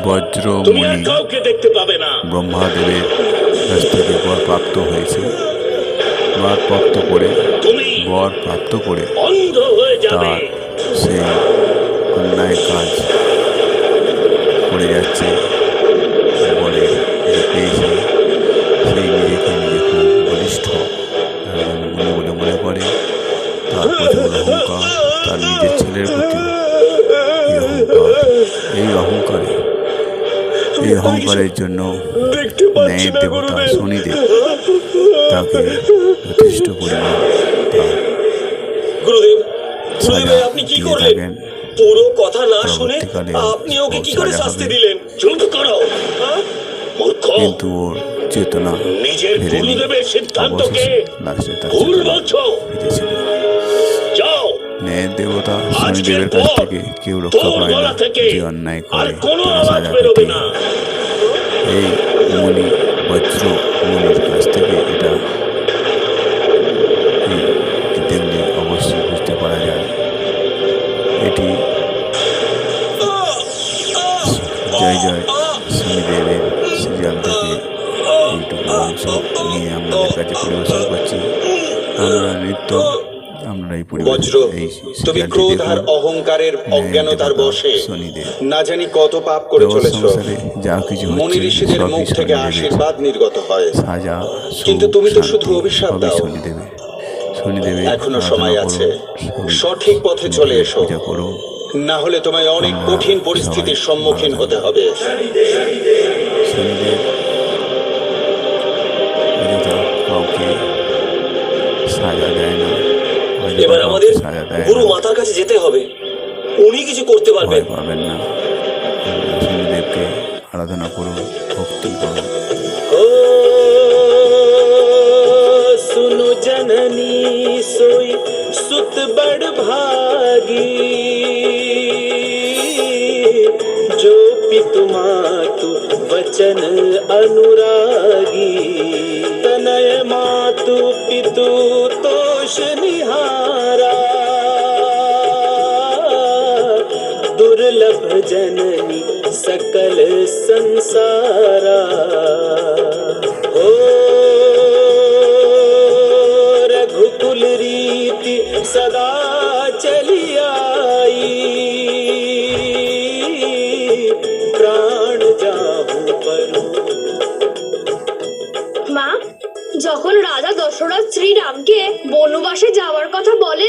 বজ্রমণি ব্রহ্মাদেবের কাছ থেকে বর প্রাপ্ত হয়েছে। বর প্রাপ্ত করে তার সেই অন্যায় কাজ করে যাচ্ছে। বলে পেয়েছে সেই নিজেকে খুব বলিষ্ঠ বলে মনে করে। তার প্রচুর অহংকার, তার নিজের ছেলের প্রতি এই অহংকারের জন্য ন্যায়ের দেবতা শনিদেব তাকে যথেষ্ট পরিমাণ সাজা দিয়ে থাকেন। পুরো কথা না শুনে আপনি ওকে কি করে শাস্তি দিলেন? চুপ করো। কিন্তু ওর চেতনা ফেরেনি। অবশেষে লাস্টে তার চেতনা ফিরেছিল। ন্যায়ের দেবতা শনিদেবের কাছ থেকে কেউ রক্ষা পায় না। যে অন্যায় করে তারা সাজা পেতে। এই মণি বজ্র মণির কাছ থেকে এটা দেখলে অবশ্যই বুঝতে পারা যায়। এটি জয় জয় শনিদেবের সিরিয়াল থেকে এইটুকু অংশ নিয়ে আমাদের কাছে পরিবেশন করছি। আমরা নৃত্য আমরা এই বজ্র, তুমি ক্রোধ আর অহংকারের অজ্ঞানতার বশে না জানি কত পাপ করে চলেছো। মুনি ঋষিদের মুখ থেকে আশীর্বাদ নির্গত হয়, কিন্তু তুমি তো শুধু অভিশাপ দাও। এখনো সময় আছে, সঠিক পথে চলে এসো, না হলে তোমায় অনেক কঠিন পরিস্থিতির সম্মুখীন হতে হবে। সাজা দেয় না। এবার আমাদের গুরু মাতার কাছে যেতে হবে, উনি কিছু করতে পারবেন না। শনিদেবকে আরাধনা করুন, ভক্তি করুন। सुनो जननी सोई सुत बड़ भागी, जो पितु मातु वचन अनुरागी। तनय मातु पितु तोष निहारा, दुर्लभ जननी सकल संसारा। ओ रघुकुल रीति सदा चली आई, प्राण जाहू परो। মা, যখন রাজা দশরথ শ্রীরামকে বনবাসে যাওয়ার কথা বলে